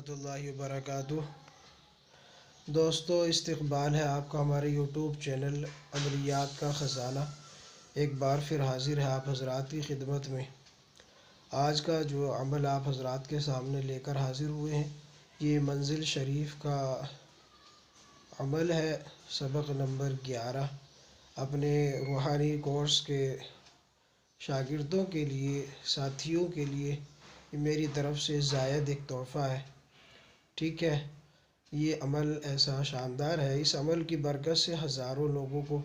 रहमतुल्लाहि वबरकातुह। दोस्तों, इस्तकबाल है आपका हमारे यूट्यूब चैनल अमलियात का ख़ज़ाना। एक बार फिर हाज़िर है आप हज़रात की खिदमत में। आज का जो अमल आप हज़रात के सामने लेकर हाज़िर हुए हैं, ये मंजिल शरीफ का अमल है। सबक नंबर 11 अपने रूहानी कोर्स के शागिर्दों के लिए, साथियों के लिए मेरी तरफ़ से ज़ायद एक तोहफ़ा है। ठीक है, ये अमल ऐसा शानदार है, इस अमल की बरकत से हज़ारों लोगों को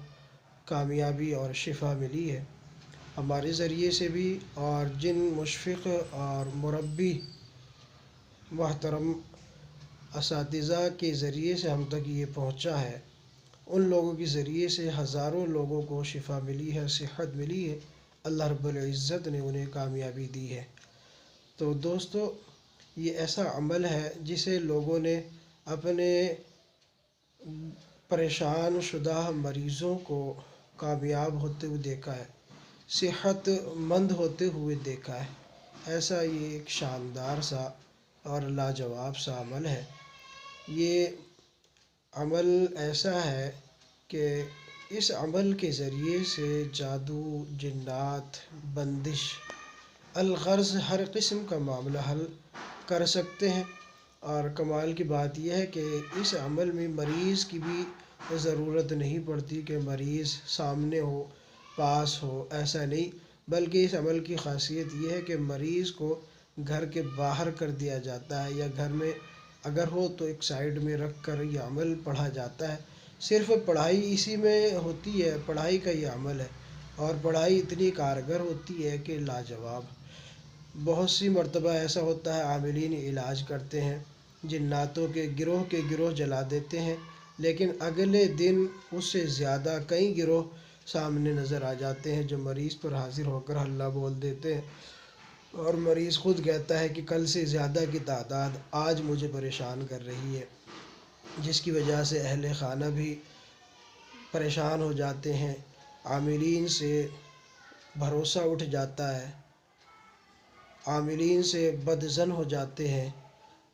कामयाबी और शिफा मिली है, हमारे ज़रिए से भी, और जिन मुशफ़िक़ और मुरब्बी मोहतरम असातिज़ा के ज़रिए से हम तक ये पहुँचा है, उन लोगों के ज़रिए से हज़ारों लोगों को शिफा मिली है, सेहत मिली है। अल्लाह रब्बुल इज़्ज़त ने उन्हें कामयाबी दी है। तो दोस्तों, ये ऐसा अमल है जिसे लोगों ने अपने परेशान शुदा मरीज़ों को कामयाब होते हुए देखा है, सेहतमंद होते हुए देखा है। ऐसा ये एक शानदार सा और लाजवाब सा अमल है। ये अमल ऐसा है कि इस अमल के ज़रिए से जादू, जिन्नात, बंदिश, अलग़र्ज़ हर किस्म का मामला हल कर सकते हैं। और कमाल की बात यह है कि इस अमल में मरीज़ की भी ज़रूरत नहीं पड़ती कि मरीज़ सामने हो, पास हो, ऐसा नहीं, बल्कि इस अमल की ख़ासियत यह है कि मरीज़ को घर के बाहर कर दिया जाता है, या घर में अगर हो तो एक साइड में रख कर यह अमल पढ़ा जाता है। सिर्फ़ पढ़ाई इसी में होती है, पढ़ाई का ये अमल है, और पढ़ाई इतनी कारगर होती है कि लाजवाब। बहुत सी मर्तबा ऐसा होता है, आमिलीन इलाज करते हैं, जिन्नातों के गिरोह जला देते हैं, लेकिन अगले दिन उससे ज़्यादा कई गिरोह सामने नज़र आ जाते हैं जो मरीज़ पर हाज़िर होकर हल्ला बोल देते हैं, और मरीज़ ख़ुद कहता है कि कल से ज़्यादा की तादाद आज मुझे परेशान कर रही है, जिसकी वजह से अहले ख़ाना भी परेशान हो जाते हैं, आमिलीन से भरोसा उठ जाता है, आमिलीन से बदज़न हो जाते हैं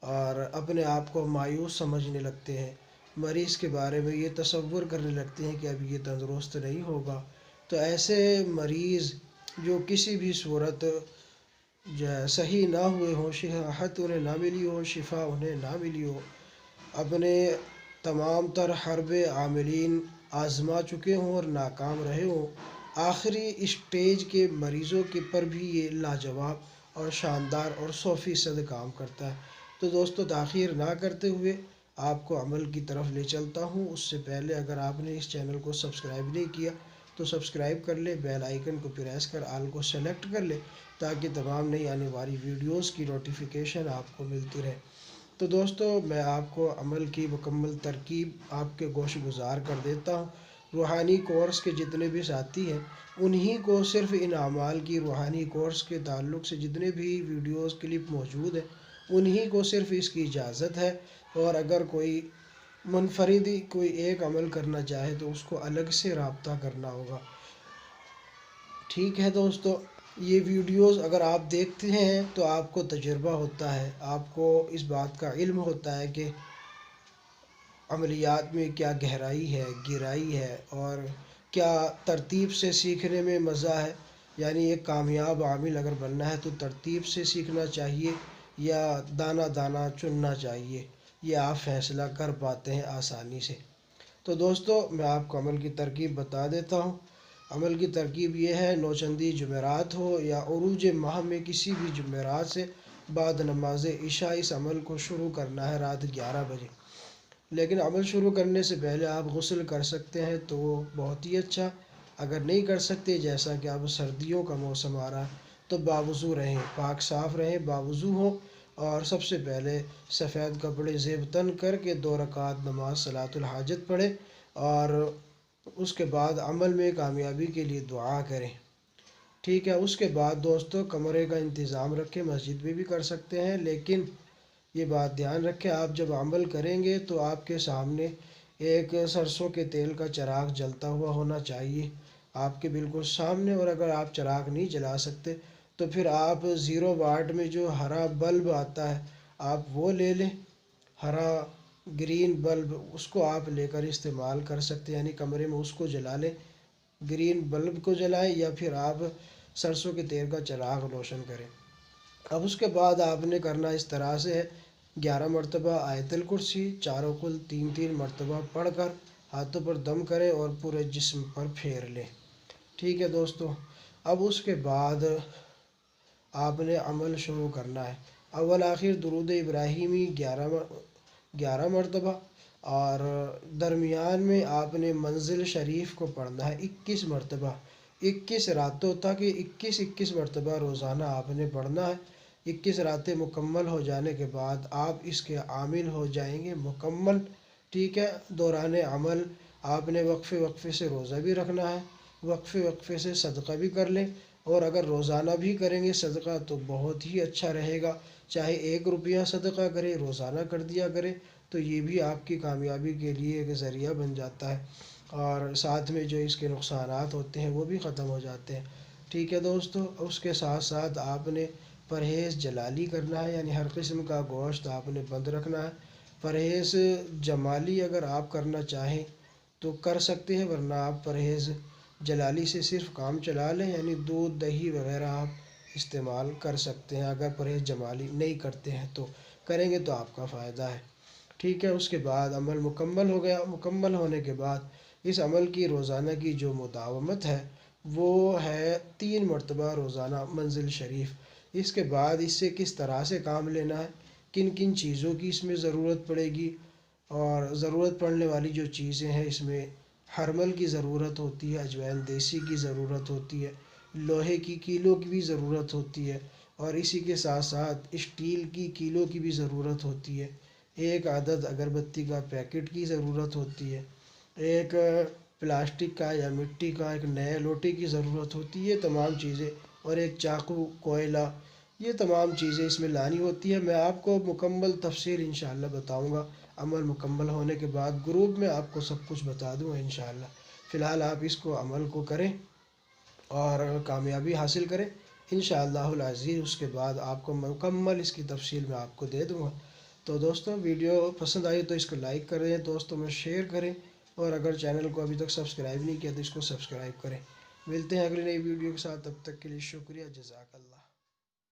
और अपने आप को मायूस समझने लगते हैं। मरीज़ के बारे में ये तसव्वुर करने लगते हैं कि अब ये तंदुरुस्त नहीं होगा। तो ऐसे मरीज़ जो किसी भी सूरत सही ना हुए हों, सेहत उन्हें ना मिली हो, शिफा उन्हें ना मिली हो, अपने तमाम तर हरबे आमिलीन आज़मा चुके हों और नाकाम रहे हों, आखिरी स्टेज के मरीज़ों के पर भी ये लाजवाब और शानदार और 100% काम करता है। तो दोस्तों, ताख़ीर ना करते हुए आपको अमल की तरफ ले चलता हूँ। उससे पहले अगर आपने इस चैनल को सब्सक्राइब नहीं किया तो सब्सक्राइब कर ले, बेल आइकन को प्रेस कर आल को सेलेक्ट कर ले, ताकि तमाम नई आने वाली वीडियोस की नोटिफिकेशन आपको मिलती रहे। तो दोस्तों, मैं आपको अमल की मुकम्मल तरकीब आपके गोश गुज़ार कर देता हूँ। रूहानी कोर्स के जितने भी साथी हैं, उन्हीं को सिर्फ़ इन अमाल की, रूहानी कोर्स के ताल्लुक़ से जितने भी वीडियोस क्लिप मौजूद हैं, उन्हीं को सिर्फ़ इसकी इजाज़त है। और अगर कोई मुनफरिदी कोई एक अमल करना चाहे तो उसको अलग से राब्ता करना होगा। ठीक है दोस्तों, ये वीडियोस अगर आप देखते हैं तो आपको तजुर्बा होता है, आपको इस बात का इल्म होता है कि अमलियात में क्या गहराई है, गहराई है, और क्या तरतीब से सीखने में मज़ा है। यानी एक कामयाब आमिल अगर बनना है तो तरतीब से सीखना चाहिए या दाना दाना चुनना चाहिए, ये आप फ़ैसला कर पाते हैं आसानी से। तो दोस्तों, मैं आपको अमल की तरकीब बता देता हूँ। अमल की तरकीब ये है, नौचंदी जुमेरात हो या उरूज माह में किसी भी जुमेरात से बाद नमाज इशा इस अमल को शुरू करना है रात 11 बजे। लेकिन अमल शुरू करने से पहले आप गुस्ल कर सकते हैं तो वो बहुत ही अच्छा। अगर नहीं कर सकते, जैसा कि अब सर्दियों का मौसम आ रहा है, तो बावुज़ू रहें, पाक साफ़ रहें, बावुज़ू हों, और सबसे पहले सफ़ेद कपड़े ज़ेब तन करके 2 रकात नमाज सलातुल हाजत पढ़ें, और उसके बाद अमल में कामयाबी के लिए दुआ करें। ठीक है, उसके बाद दोस्तों कमरे का इंतज़ाम रखें, मस्जिद में भी कर सकते हैं, लेकिन ये बात ध्यान रखें, आप जब अमल करेंगे तो आपके सामने एक सरसों के तेल का चिराग जलता हुआ होना चाहिए, आपके बिल्कुल सामने। और अगर आप चिराग नहीं जला सकते तो फिर आप 0 वाट में जो हरा बल्ब आता है, آپ وہ لے لیں، ہرا گرین بلب، اس کو آپ لے کر استعمال کر سکتے ہیں، یعنی کمرے میں اس کو جلا لیں، گرین بلب کو جلائیں، یا پھر آپ سرسوں کے تیل کا چراغ روشن کریں۔ اب اس کے بعد آپ نے کرنا اس طرح سے ہے، 11 مرتبہ آیت الکرسی چاروں کل 3 مرتبہ پڑھ کر ہاتھوں پر دم کریں اور پورے جسم پر پھیر لیں۔ ٹھیک ہے دوستو، اب اس کے بعد آپ نے عمل شروع کرنا ہے۔ اول آخر درود ابراہیمی 11 مرتبہ، اور درمیان میں آپ نے منزل شریف کو پڑھنا ہے 21 مرتبہ، 21 راتوں تک، 21 مرتبہ روزانہ آپ نے پڑھنا ہے۔ 21 راتیں مکمل ہو جانے کے بعد آپ اس کے عامل ہو جائیں گے مکمل۔ ٹھیک ہے، دوران عمل آپ نے وقفے وقفے سے روزہ بھی رکھنا ہے، وقفے وقفے سے صدقہ بھی کر لیں، اور اگر روزانہ بھی کریں گے صدقہ تو بہت ہی اچھا رہے گا، چاہے 1 روپیہ صدقہ کرے، روزانہ کر دیا کرے، تو یہ بھی آپ کی کامیابی کے لیے ایک ذریعہ بن جاتا ہے، اور ساتھ میں جو اس کے نقصانات ہوتے ہیں وہ بھی ختم ہو جاتے ہیں۔ ٹھیک ہے دوستو، اس کے ساتھ ساتھ آپ نے پرہیز جلالی کرنا ہے، یعنی ہر قسم کا گوشت آپ نے بند رکھنا ہے۔ پرہیز جمالی اگر آپ کرنا چاہیں تو کر سکتے ہیں، ورنہ آپ پرہیز جلالی سے صرف کام چلا لیں، یعنی دودھ دہی وغیرہ آپ استعمال کر سکتے ہیں۔ اگر پرہیز جمالی نہیں کرتے ہیں تو کریں گے تو آپ کا فائدہ ہے۔ ٹھیک ہے، اس کے بعد عمل مکمل ہو گیا، مکمل ہونے کے بعد اس عمل کی روزانہ کی جو مداومت ہے وہ ہے 3 مرتبہ روزانہ منزل شریف۔ اس کے بعد اس سے کس طرح سے کام لینا ہے، کن کن چیزوں کی اس میں ضرورت پڑے گی، اور ضرورت پڑنے والی جو چیزیں ہیں اس میں ہرمل کی ضرورت ہوتی ہے، اجوائن دیسی کی ضرورت ہوتی ہے، لوہے کی کیلوں کی بھی ضرورت ہوتی ہے، اور اسی کے ساتھ ساتھ اسٹیل کی کیلوں کی بھی ضرورت ہوتی ہے، 1 عدد اگربتی کا پیکٹ کی ضرورت ہوتی ہے، ایک پلاسٹک کا یا مٹی کا ایک نئے لوٹے کی ضرورت ہوتی ہے، یہ تمام چیزیں، اور ایک چاقو، کوئلہ، یہ تمام چیزیں اس میں لانی ہوتی ہے۔ میں آپ کو مکمل تفصیل انشاءاللہ بتاؤں گا، عمل مکمل ہونے کے بعد گروپ میں آپ کو سب کچھ بتا دوں گا انشاءاللہ۔ فی الحال آپ اس کو عمل کو کریں اور کامیابی حاصل کریں انشاءاللہ العزیز۔ اس کے بعد آپ کو مکمل اس کی تفصیل میں آپ کو دے دوں گا۔ تو دوستوں، ویڈیو پسند آئی تو اس کو لائک کریں، دوستوں میں شیئر کریں، اور اگر چینل کو ابھی تک سبسکرائب نہیں کیا تو اس کو سبسکرائب کریں۔ ملتے ہیں اگلی نئی ویڈیو کے ساتھ، تب تک کے لیے شکریہ، جزاک اللہ۔